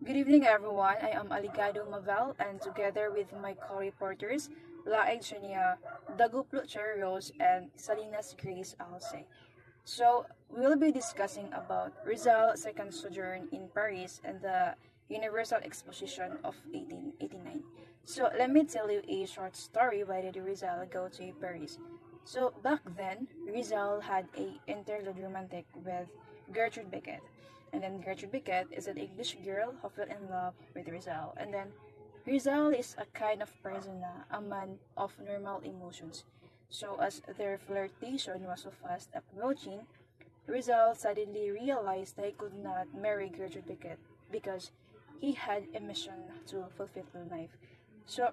Good evening, everyone. I am Aligado Mavel, and together with my co-reporters, Laeg Shania, Daguplo Cherry Rose, and Salinas Grace Alce. So, we will be discussing about Rizal second sojourn in Paris and the Universal Exposition of 1889. So, let me tell you a short story. Why did Rizal go to Paris? So, back then, Rizal had a interlude romantic with Gertrude Beckett. And then Gertrude Beckett is an English girl who fell in love with Rizal. And then Rizal is a kind of person a man of normal emotions. So as their flirtation was so fast approaching, Rizal suddenly realized that he could not marry Gertrude Beckett because he had a mission to fulfill in life. So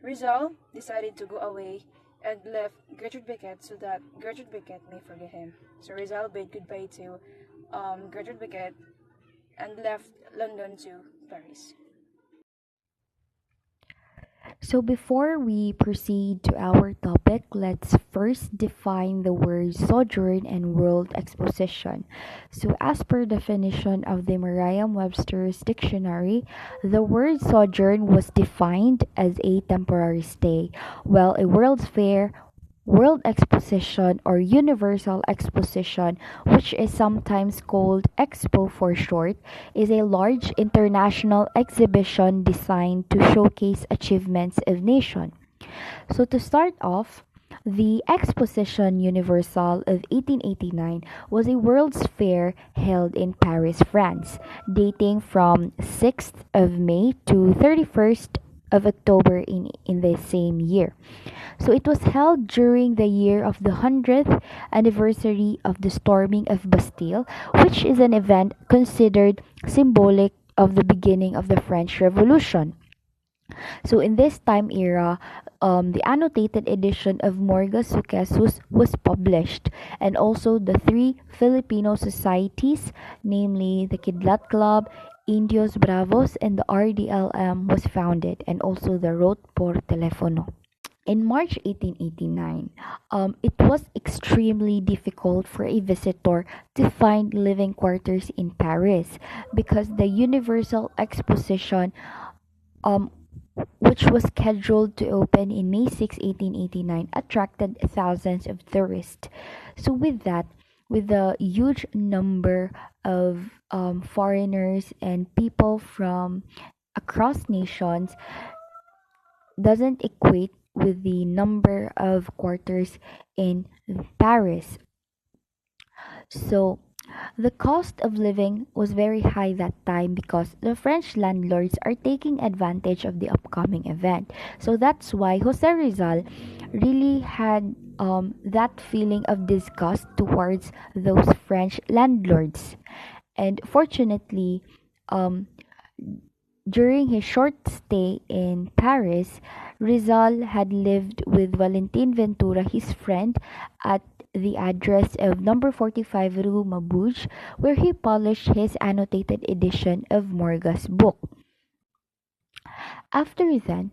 Rizal decided to go away and left Gertrude Beckett so that Gertrude Beckett may forget him. So Rizal bade goodbye to Gertrude Beckett and left London to Paris. So before we proceed to our topic, let's first define the words sojourn and world exposition. So as per definition of the Merriam-Webster's dictionary, the word sojourn was defined as a temporary stay, while a world's fair World Exposition or Universal Exposition, which is sometimes called Expo for short, is a large international exhibition designed to showcase achievements of nations. So to start off, the Exposition Universal of 1889 was a World's Fair held in Paris, France, dating from 6th of May to 31st of October in the same year. So it was held during the year of the 100th anniversary of the storming of Bastille, which is an event considered symbolic of the beginning of the French Revolution. So in this time era, the annotated edition of Morga Sucesus was published, and also the three Filipino societies, namely the Kidlat Club, Indios Bravos, and the RDLM was founded, and also the Rote por Telefono. In March 1889, it was extremely difficult for a visitor to find living quarters in Paris because the Universal Exposition, um, which was scheduled to open in May 6, 1889, attracted thousands of tourists. So, with that, with the huge number of foreigners and people from across nations, doesn't equate with the number of quarters in Paris. So the cost of living was very high that time because the French landlords are taking advantage of the upcoming event. So that's why Jose Rizal really had that feeling of disgust towards those French landlords. And fortunately, um, during his short stay in Paris, Rizal had lived with Valentin Ventura, his friend, at the address of number 45 Rue Mabuj, where he polished his annotated edition of Morga's book. After that,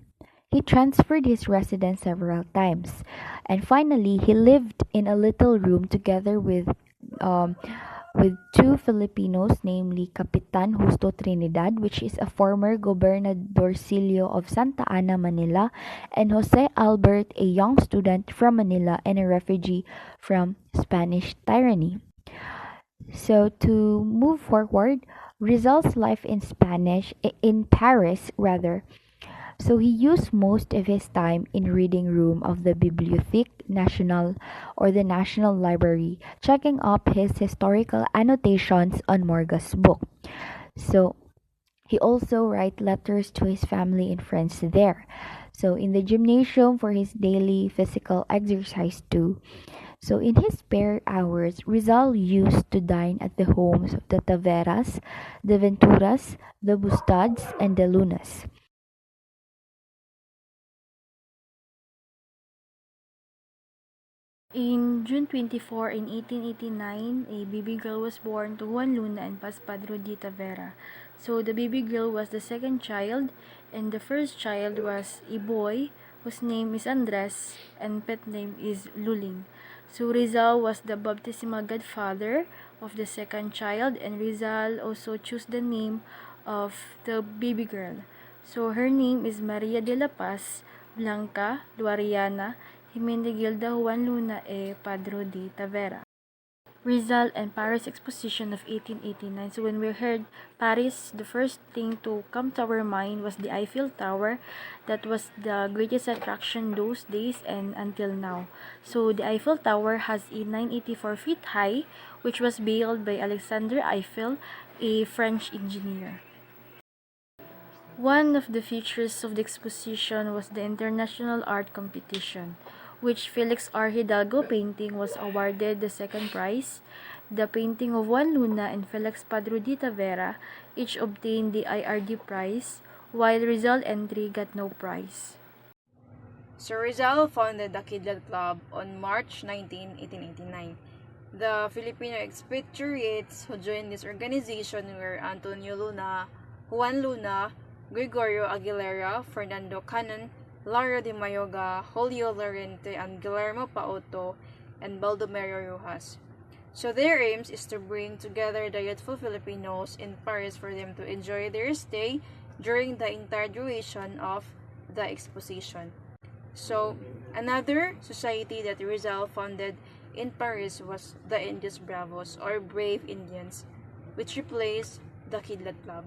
he transferred his residence several times, and finally he lived in a little room together um, with two Filipinos, namely Capitan Justo Trinidad, which is a former gobernadorcillo of Santa Ana, Manila, and Jose Albert, a young student from Manila and a refugee from Spanish tyranny. So to move forward, Rizal's life in Paris rather, so he used most of his time in reading room of the Bibliothèque Nationale or the National Library, checking up his historical annotations on Morga's book. So he also write letters to his family and friends there. So in the gymnasium for his daily physical exercise too. So in his spare hours, Rizal used to dine at the homes of the Taveras, the Venturas, the Bustads, and the Lunas. In June 24, 1889, a baby girl was born to Juan Luna and Paspadro di Tavera. So the baby girl was the second child, and the first child was a boy whose name is Andres and pet name is Luling. So Rizal was the baptismal godfather of the second child, and Rizal also chose the name of the baby girl. So her name is Maria de la Paz Blanca Luariana Jimenegilda Juan Luna Padro de Tavera. Rizal and Paris Exposition of 1889. So when we heard Paris, the first thing to come to our mind was the Eiffel Tower. That was the greatest attraction those days and until now. So the Eiffel Tower has a 984 feet high, which was built by Alexander Eiffel, a French engineer. One of the features of the exposition was the International Art Competition, which Felix R. Hidalgo painting was awarded the second prize. The painting of Juan Luna and Felix Padro de Tavera each obtained the IRD prize, while Rizal entry got no prize. So Rizal founded the Kidlat Club on March 19, 1889. The Filipino expatriates who joined this organization were Antonio Luna, Juan Luna, Gregorio Aguilera, Fernando Canon, Lario de Mayoga, Julio Lorente, and Guillermo Paoto, and Baldomero Rojas. So their aims is to bring together the youthful Filipinos in Paris for them to enjoy their stay during the entire duration of the exposition. So, another society that Rizal founded in Paris was the Indios Bravos, or Brave Indians, which replaced the Kidlat Club.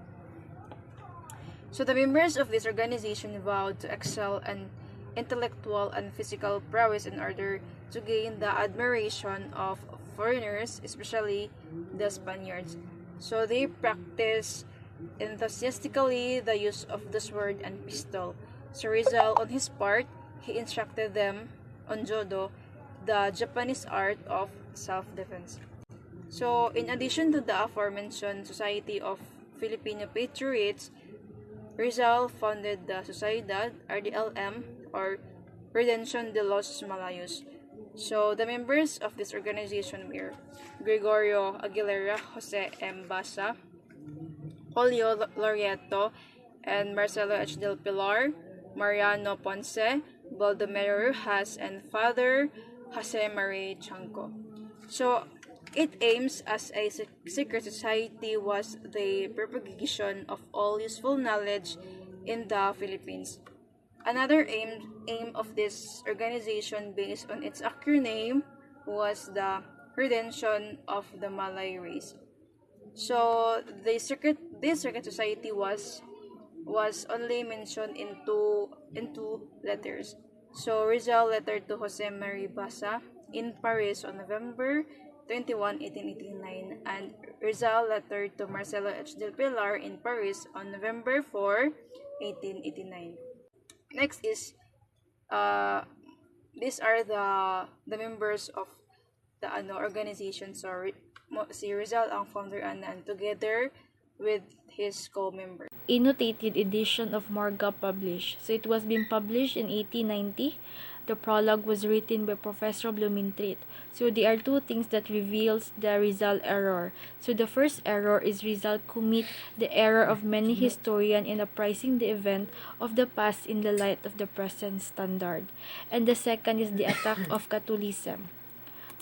So the members of this organization vowed to excel in intellectual and physical prowess in order to gain the admiration of foreigners, especially the Spaniards. So they practiced enthusiastically the use of the sword and pistol. So Rizal, on his part, he instructed them on Jodo, the Japanese art of self-defense. So, in addition to the aforementioned Society of Filipino Patriots, Rizal founded the Sociedad RDLM, or Redention de los Malayos. So, the members of this organization were Gregorio Aguilera, Jose M. Basa, Julio Lorieto, and Marcelo H. del Pilar, Mariano Ponce, Baldomero Rojas, and Father Jose Marie Chanco. So, it aims as a secret society was the propagation of all useful knowledge in the Philippines. Another aim of this organization, based on its acronym, was the retention of the Malay race. So this secret society was only mentioned in two letters. So Rizal letter to Jose Marie Basa in Paris on November 21, 1889, and Rizal letter to Marcelo H. del Pilar in Paris on November 4, 1889. Next is these are the members of the organization. So si Rizal ang founder and together with his co-member. Annotated edition of Morga published. So it was being published in 1890. The prologue was written by Professor Blumentritt. So there are two things that reveals the Rizal error. So the first error is Rizal commit the error of many historians in appraising the event of the past in the light of the present standard. And the second is the attack of Catholicism.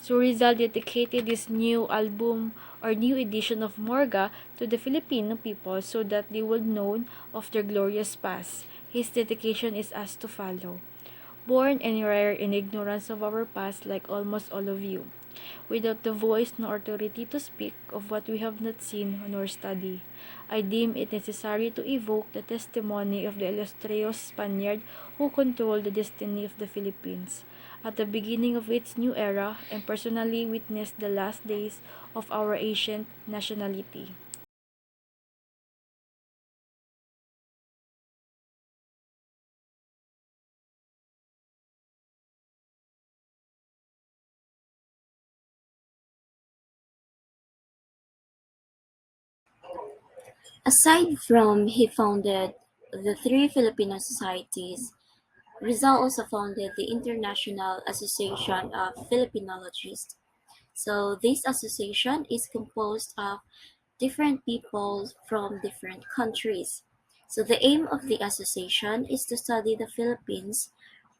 So Rizal dedicated this new album or new edition of Morga to the Filipino people so that they would know of their glorious past. His dedication is as to follow. Born and reared in ignorance of our past like almost all of you, without the voice nor authority to speak of what we have not seen nor studied, I deem it necessary to evoke the testimony of the illustrious Spaniard who controlled the destiny of the Philippines at the beginning of its new era and personally witnessed the last days of our ancient nationality. Aside from he founded the three Filipino societies, Rizal also founded the International Association of Filipinologists. So this association is composed of different people from different countries. So the aim of the association is to study the Philippines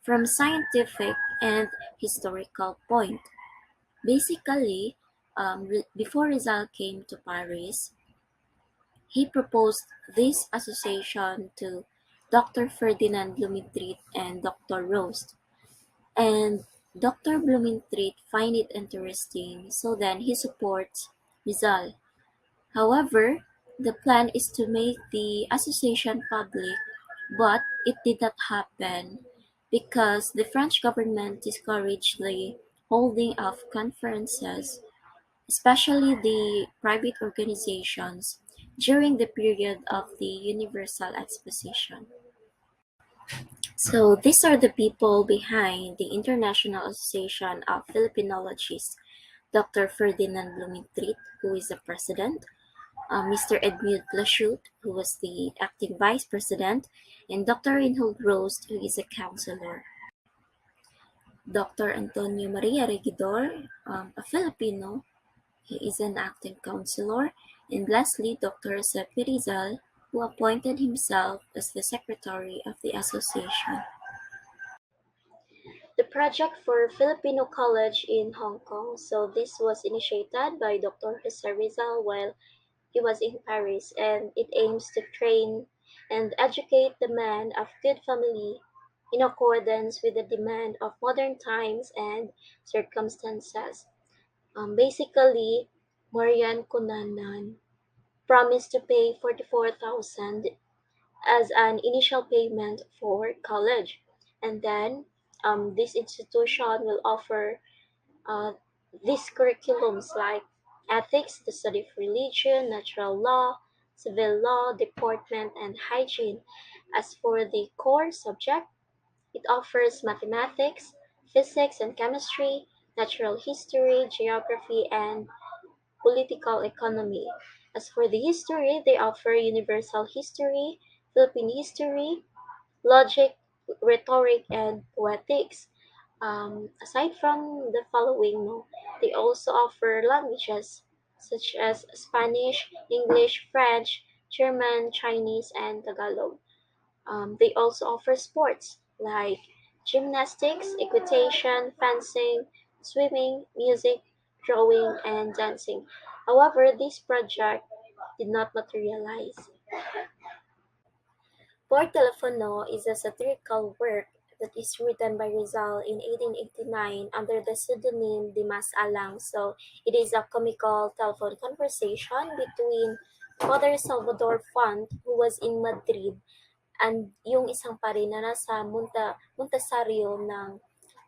from scientific and historical point. Basically, before Rizal came to Paris, He proposed this association to Dr. Ferdinand Blumentritt and Dr. Rost, and Dr. Blumentritt find it interesting, so then he supports Rizal. However, the plan is to make the association public, but it did not happen because the French government discouraged the holding of conferences, especially the private organizations, during the period of the Universal Exposition. So these are the people behind the International Association of Filipinologists: Dr. Ferdinand Blumentritt, who is the president, Mr. Edmund Lachute, who was the acting vice president, and Dr. Reinhold Rost, who is a counselor. Dr. Antonio Maria Regidor, a Filipino, he is an acting counselor, and lastly, Dr. Sepi Rizal, who appointed himself as the secretary of the association. The project for Filipino College in Hong Kong. So this was initiated by Dr. Jose Rizal while he was in Paris, and it aims to train and educate the man of good family in accordance with the demand of modern times and circumstances. Basically, Marian Cunanan promised to pay 44,000 as an initial payment for college, and then this institution will offer uh, these curriculums like ethics, the study of religion, natural law, civil law, deportment, and hygiene. As for the core subject, it offers mathematics, physics and chemistry, natural history, geography, and political economy. As for the history, they offer universal history, Philippine history, logic, rhetoric, and poetics. Aside from the following, no, they also offer languages such as Spanish, English, French, German, Chinese, and Tagalog. They also offer sports like gymnastics, equitation, fencing, swimming, music, drawing, and dancing. However, this project did not materialize. Por Telefono is a satirical work that is written by Rizal in 1889 under the pseudonym Dimas Alang. So it is a comical telephone conversation between Father Salvador Font, who was in Madrid, and yung isang pari na nasa Montesario ng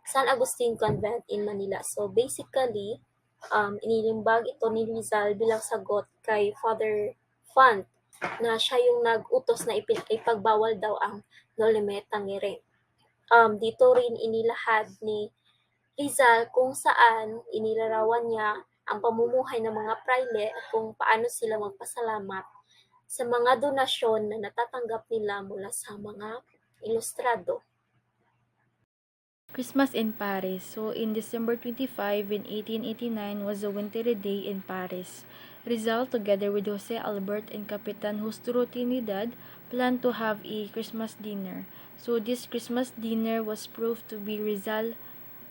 San Agustin Convent in Manila. So basically, inilimbag ito ni Rizal bilang sagot kay Father Font na siya yung nag-utos na ipagbawal daw ang Nolime Tangere. Dito rin inilahad ni Rizal kung saan inilarawan niya ang pamumuhay ng mga praile at kung paano sila magpasalamat sa mga donasyon na natatanggap nila mula sa mga ilustrado. Christmas in Paris. So, in December 25, in 1889, was a wintry day in Paris. Rizal, together with Jose Albert and Capitan Justo Trinidad, planned to have a Christmas dinner. So, this Christmas dinner was proved to be Rizal's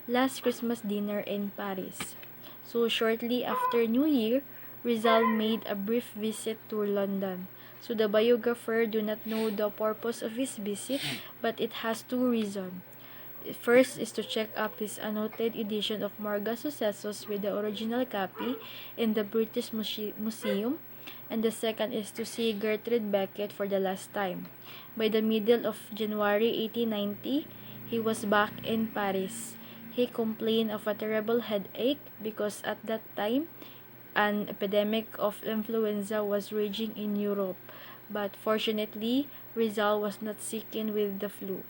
last Christmas dinner in Paris. So, shortly after New Year, Rizal made a brief visit to London. So, the biographer do not know the purpose of his visit, but it has two reasons. First is to check up his annotated edition of Morga Sucesos with the original copy in the British Museum, and the second is to see Gertrude Beckett for the last time. By the middle of January 1890, he was back in Paris. He complained of a terrible headache because at that time an epidemic of influenza was raging in Europe, but fortunately, Rizal was not sick with the flu.